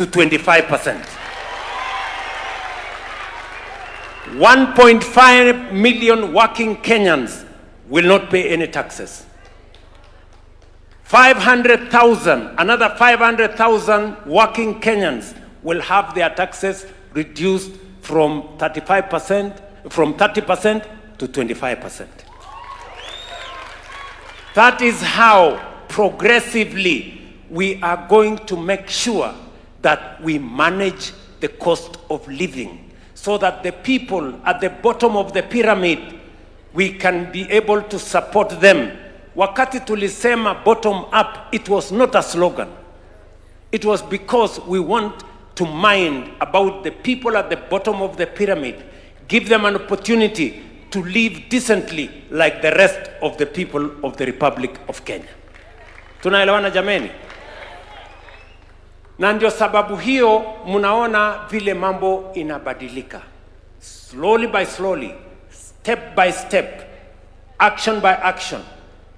to 25%. 1.5 million working Kenyans will not pay any taxes. 500,000, another 500,000 working Kenyans will have their taxes reduced from 30% to 25%. That is how progressively we are going to make sure that we manage the cost of living, so that the people at the bottom of the pyramid, we can be able to support them. Wakati tulisema bottom up, it was not a slogan. It was because we want to mind about the people at the bottom of the pyramid, give them an opportunity to live decently like the rest of the people of the Republic of Kenya. Tunaelewana jameni? Na ndio sababu hiyo munaona vile mambo inabadilika. Slowly by slowly, step by step, action by action,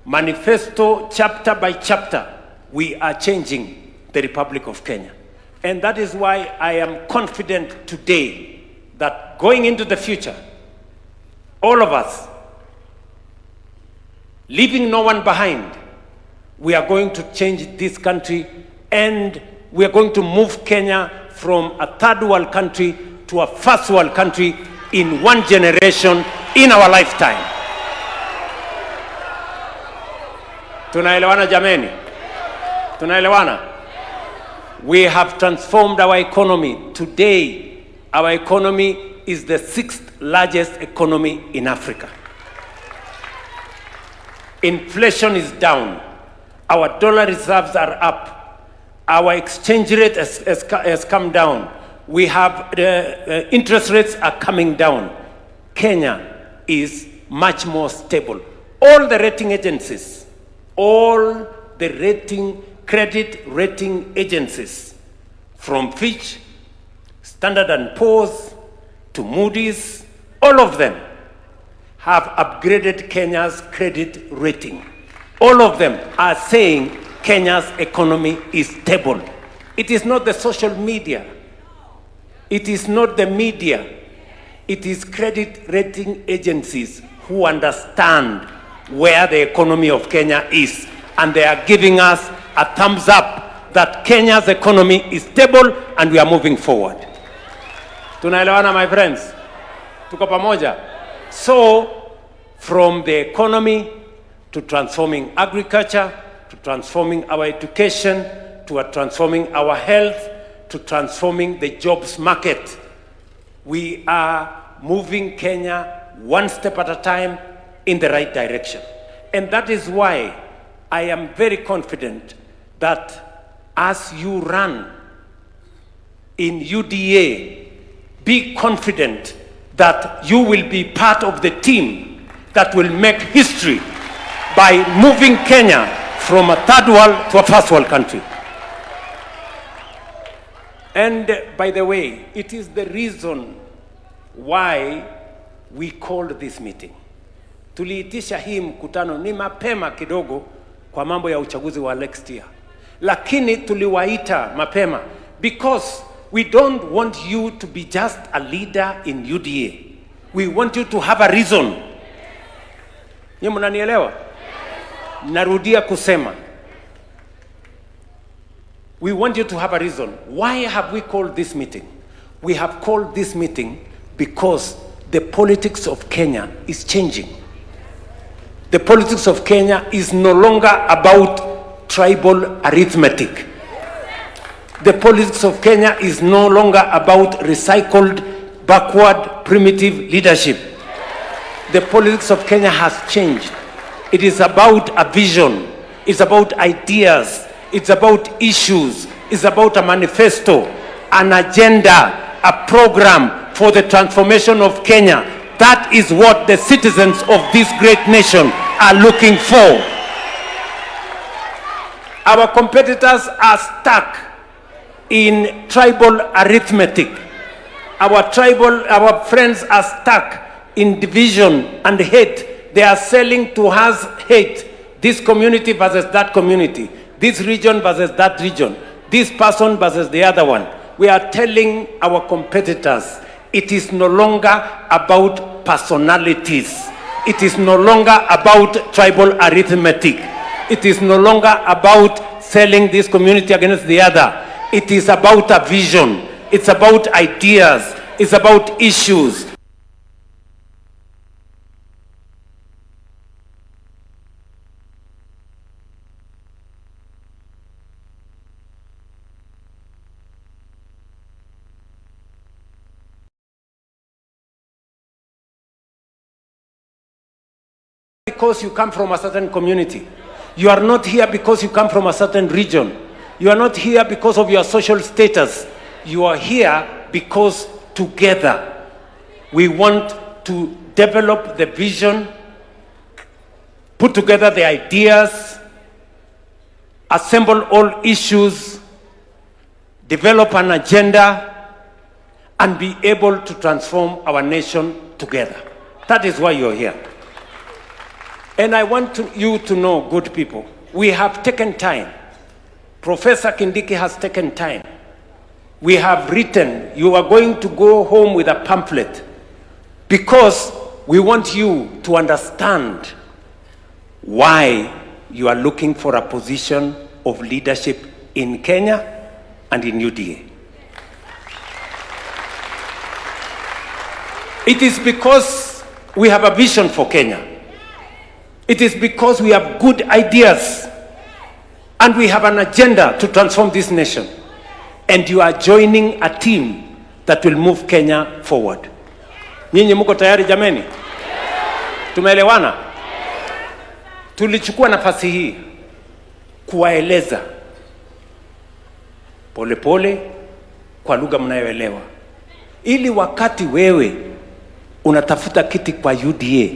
manifesto chapter by chapter, we are changing the Republic of Kenya. And that is why I am confident today that going into the future, all of us, leaving no one behind, we are going to change this country, and we are going to move Kenya from a third world country to a first world country in one generation, in our lifetime. Tunaelewana jameni? Tunaelewana? We have transformed our economy. Today, our economy is the 6th largest economy in Africa. Inflation is down. Our dollar reserves are up. Our exchange rate has come down. We have interest rates are coming down. Kenya is much more stable. All the rating agencies, all the credit rating agencies, from Fitch, Standard & Poor's, to Moody's, all of them have upgraded Kenya's credit rating. All of them are saying Kenya's economy is stable. It is not the social media. It is not the media. It is credit rating agencies who understand where the economy of Kenya is. And they are giving us a thumbs up that Kenya's economy is stable and we are moving forward. Tunaelewana, my friends? Tuko pamoja? So, from the economy to transforming agriculture, to transforming our education, to transforming our health, to transforming the jobs market, we are moving Kenya one step at a time in the right direction. And that is why I am very confident that as you run in UDA, be confident that you will be part of the team that will make history by moving Kenya from a third world to a first world country. And by the way, it is the reason why we called this meeting. Tuliitisha hii mkutano ni mapema kidogo kwa mambo ya uchaguzi wa next year. Lakini tuliwaita mapema because we don't want you to be just a leader in UDA. We want you to have a reason. Nyinyi mnanielewa? Narudia kusema. We want you to have a reason. Why have we called this meeting? We have called this meeting because the politics of Kenya is changing. The politics of Kenya is no longer about tribal arithmetic. The politics of Kenya is no longer about recycled, backward, primitive leadership. The politics of Kenya has changed. It is about a vision. It's about ideas. It's about issues. It's about a manifesto, an agenda, a program for the transformation of Kenya. That is what the citizens of this great nation are looking for. Our competitors are stuck in tribal arithmetic. Our friends are stuck in division and hate. They are selling to us hate. This community versus that community. This region versus that region. this person versus the other one. We are telling our competitors, it is no longer about personalities. It is no longer about tribal arithmetic. It is no longer about selling this community against the other. It is about a vision. It's about ideas. It's about issues. Because you come from a certain community. You are not here because you come from a certain region. You are not here because of your social status. You are here because together we want to develop the vision, put together the ideas, assemble all issues, develop an agenda, and be able to transform our nation together. That is why you're here. And I want you to know, good people, we have taken time. Professor Kindiki has taken time. We have written, you are going to go home with a pamphlet because we want you to understand why you are looking for a position of leadership in Kenya and in UDA. It is because we have a vision for Kenya. It is because we have good ideas and we have an agenda to transform this nation. And you are joining a team that will move Kenya forward. Nyinyi mko tayari jameni? Tumeelewana? Tulichukua nafasi hii kuwaeleza polepole kwa lugha mnayoelewa, ili wakati wewe unatafuta kiti kwa UDA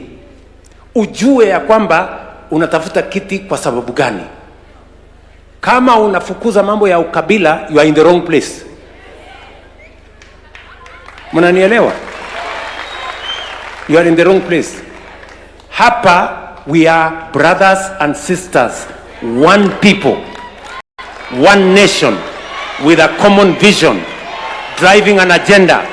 ujue ya kwamba unatafuta kiti kwa sababu gani. Kama unafukuza mambo ya ukabila, you are in the wrong place. Mnanielewa? You are in the wrong place. Hapa we are brothers and sisters, one people, one nation with a common vision, driving an agenda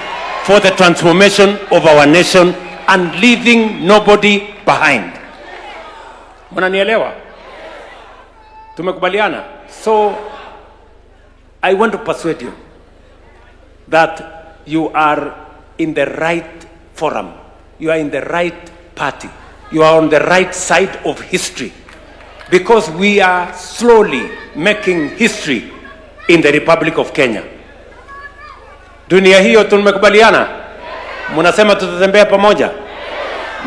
for the transformation of our nation and leaving nobody behind. Mnanielewa? Tumekubaliana? So I want to persuade you that you are in the right forum. You are in the right party. You are on the right side of history, because we are slowly making history in the Republic of Kenya. Dunia hiyo tumekubaliana? Mnasema tutatembea pamoja?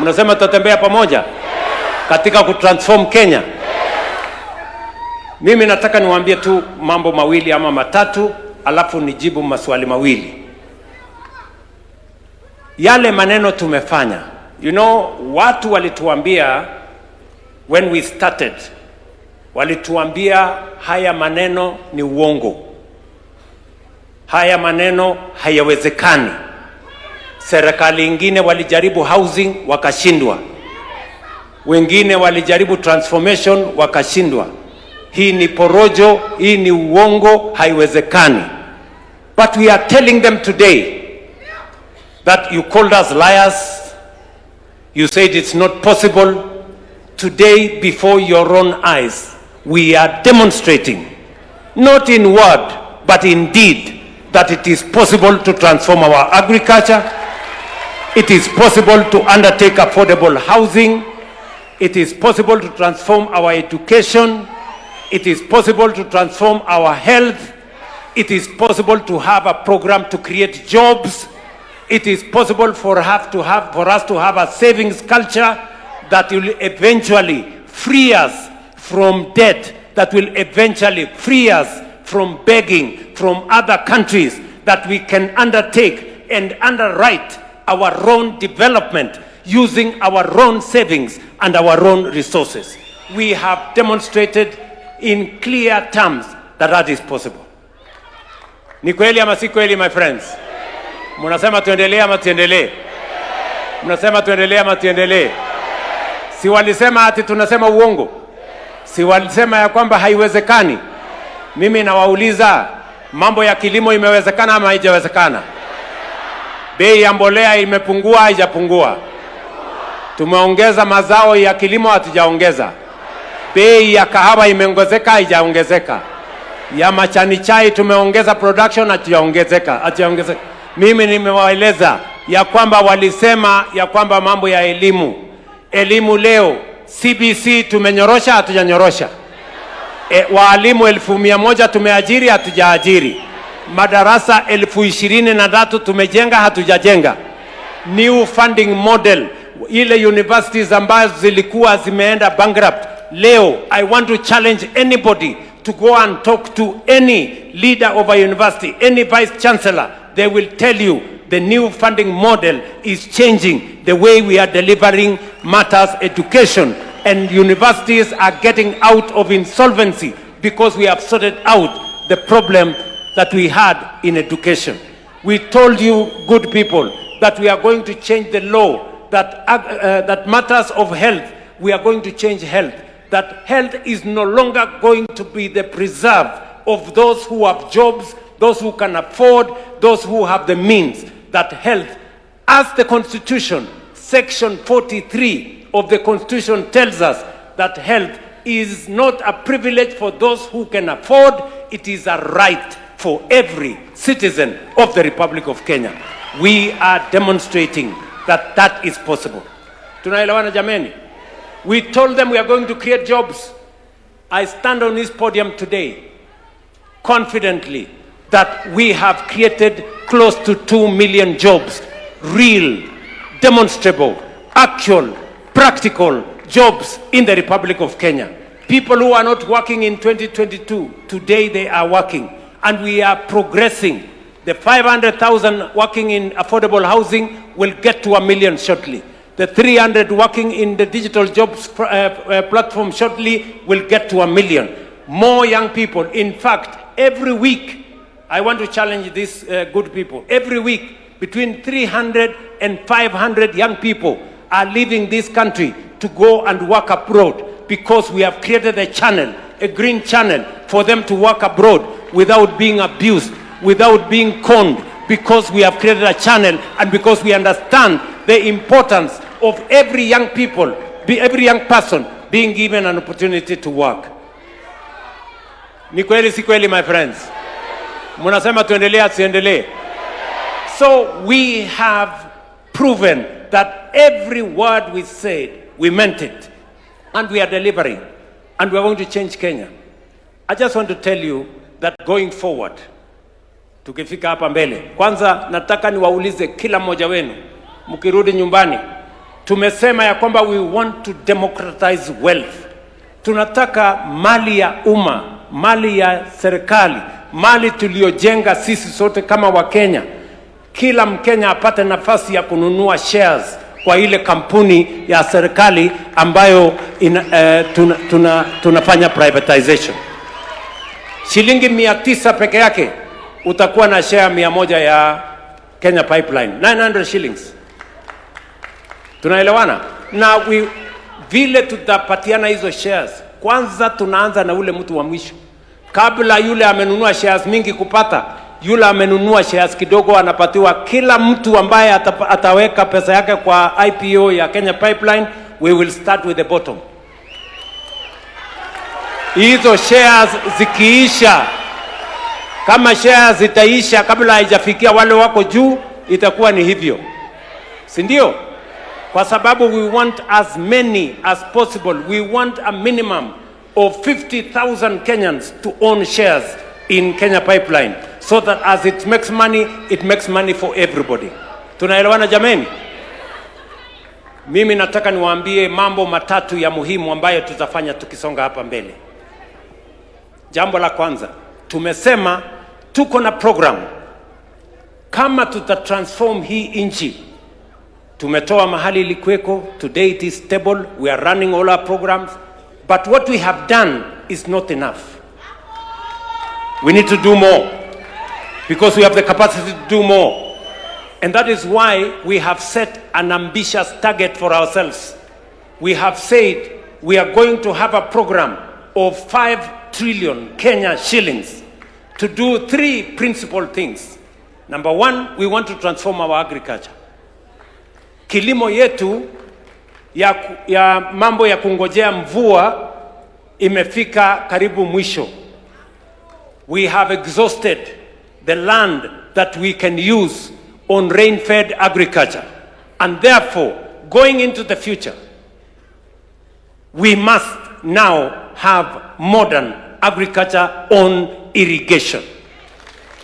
Mnasema tutatembea pamoja katika kutransform Kenya? Mimi nataka niwaambie tu mambo mawili ama matatu, alafu nijibu maswali mawili. Yale maneno tumefanya, you know, watu walituambia when we started, walituambia haya maneno ni uongo, haya maneno hayawezekani. Serikali ingine walijaribu housing wakashindwa, wengine walijaribu transformation wakashindwa. Hii ni porojo, hii ni uongo, haiwezekani. But we are telling them today that you called us liars, you said it's not possible. Today, before your own eyes, we are demonstrating, not in word, but in deed, that it is possible to transform our agriculture. It is possible to undertake affordable housing. It is possible to transform our education. It is possible to transform our health. It is possible to have a program to create jobs. It is possible for us to have a savings culture that will eventually free us from debt, that will eventually free us from begging from other countries, that we can undertake and underwrite our own development using our own savings and our own resources. We have demonstrated in clear terms that that is possible. Ni kweli ama si kweli, my friends? Mnasema tuendelee ama tuendelee? Mnasema tuendelee ama tuendelee? Si walisema ati tunasema uongo? Si walisema ya kwamba haiwezekani? Mimi nawauliza, Mambo ya kilimo imewezekana ama haijawezekana? Bei ya mbolea imepungua haijapungua? Tumeongeza mazao ya kilimo hatujaongeza? Bei ya kahawa imeongezeka haijaongezeka? Ya majani chai tumeongeza production hatujaongezeka? Mimi nimewaeleza ya kwamba walisema ya kwamba mambo ya elimu leo CBC tumenyorosha hatujanyorosha? Walimu 1,100 tumeajiri hatujaajiri? Madarasa 23,000 tumejenga hatujajenga? New funding model, ile universities ambazo zilikuwa zimeenda bankrupt, leo I want to challenge anybody to go and talk to any leader of a university, any vice chancellor. They will tell you the new funding model is changing the way we are delivering matters education, and universities are getting out of insolvency because we have sorted out the problem that we had in education. We told you, good people, that we are going to change the law, that matters of health, we are going to change health, that health is no longer going to be the preserve of those who have jobs, those who can afford, those who have the means, that health, as the Constitution, Section 43 of the Constitution tells us that health is not a privilege for those who can afford, it is a right for every citizen of the Republic of Kenya. We are demonstrating that that is possible. Tunaelewana jameni? We told them we are going to create jobs. I stand on this podium today confidently that we have created close to 2 million jobs, real, demonstrable, actual, practical jobs in the Republic of Kenya. People who are not working in 2022, today they are working, and we are progressing. The 500,000 working in affordable housing will get to 1 million shortly. The 300 working in the digital jobs platform shortly will get to 1 million. More young people. In fact, every week, I want to challenge these good people. Every week, between 300 and 500 young people are leaving this country to go and work abroad, because we have created a channel, a green channel, for them to work abroad without being abused, without being conned, because we have created a channel and because we understand the importance of every young people, every young person being given an opportunity to work. Ni kweli si kweli, my friends? Munasema tuendelee tuendelee? So we have proven that every word we said, we meant it. And we are delivering. And we are going to change Kenya. I just want to tell you that going forward, tukifika hapa mbele, kwanza nataka niwaulize kila mmoja wenu, mkirudi nyumbani, tumesema ya kwamba we want to democratize wealth. Tunataka mali ya umma, mali ya serikali, mali tuliojenga sisi sote kama Wakenya, kila Mkenya apate nafasi ya kununua shares kwa ile kampuni ya serikali ambayo tunafanya privatization. Shilingi 900 peke yake utakuwa na share 100 ya Kenya Pipeline, 900 shillings. Tunaelewana? Na vile tutapatiana hizo shares, kwanza tunaanza na ule mtu wa mwisho. Kabla yule amenunua shares mingi kupata, yule amenunua shares kidogo anapatiwa. Kila mtu ambaye ataweka pesa yake kwa IPO ya Kenya Pipeline, we will start with the bottom. Hizo shares zikiisha, kama shares zitaisha kabla haijafikia wale wako juu, itakuwa ni hivyo, si ndio? Kwa sababu we want as many as possible. We want a minimum of 50,000 Kenyans to own shares in Kenya Pipeline, so that as it makes money for everybody. Tunaelewana jameni? Mimi nataka niwaambie mambo matatu ya muhimu ambayo tutafanya tukisonga hapa mbele. Jambo la kwanza, tumesema tuko na program kama tutatransform hii nchi. Tumetoa mahali ilikuweko, today it is stable, we are running all our programs, but what we have done is not enough. We need to do more, because we have the capacity to do more. And that is why we have set an ambitious target for ourselves. We have said we are going to have a program of 5 trillion Kenya shillings to do three principal things. Number one, we want to transform our agriculture. Kilimo yetu ya mambo ya kungojea mvua imefika karibu mwisho. We have exhausted the land that we can use on rain-fed agriculture. And therefore, going into the future, we must now have modern agriculture on irrigation.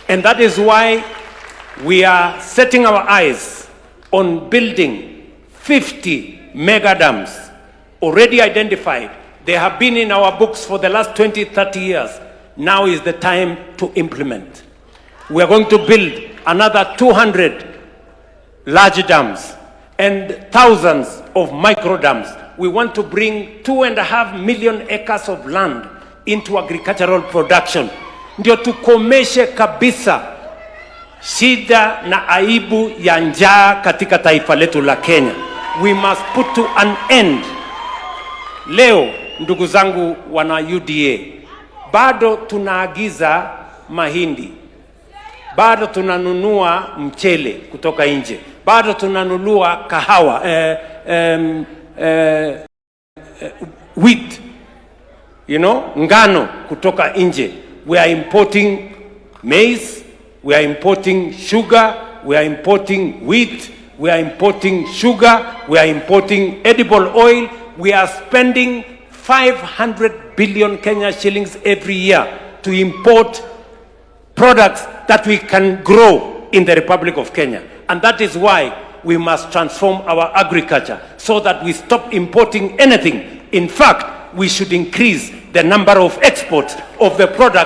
And that is why we are setting our eyes on building 50 mega dams already identified. They have been in our books for the last 20, 30 years. Now is the time to implement. We are going to build another 200 large dams and thousands of micro dams. We want to bring 2.5 million acres of land into agricultural production. Ndio tukomeshe kabisa shida na aibu ya njaa katika taifa letu la Kenya. We must put to an end. Leo, ndugu zangu wana UDA, bado tunaagiza mahindi, bado tunanunua mchele kutoka nje, bado tunanunua kahawa, wheat, ngano kutoka nje. We are importing maize, we are importing sugar, we are importing wheat, we are importing sugar, we are importing edible oil. We are spending 500 billion Kenya shillings every year to import products that we can grow in the Republic of Kenya. And that is why we must transform our agriculture so that we stop importing anything. In fact, we should increase the number of exports of the products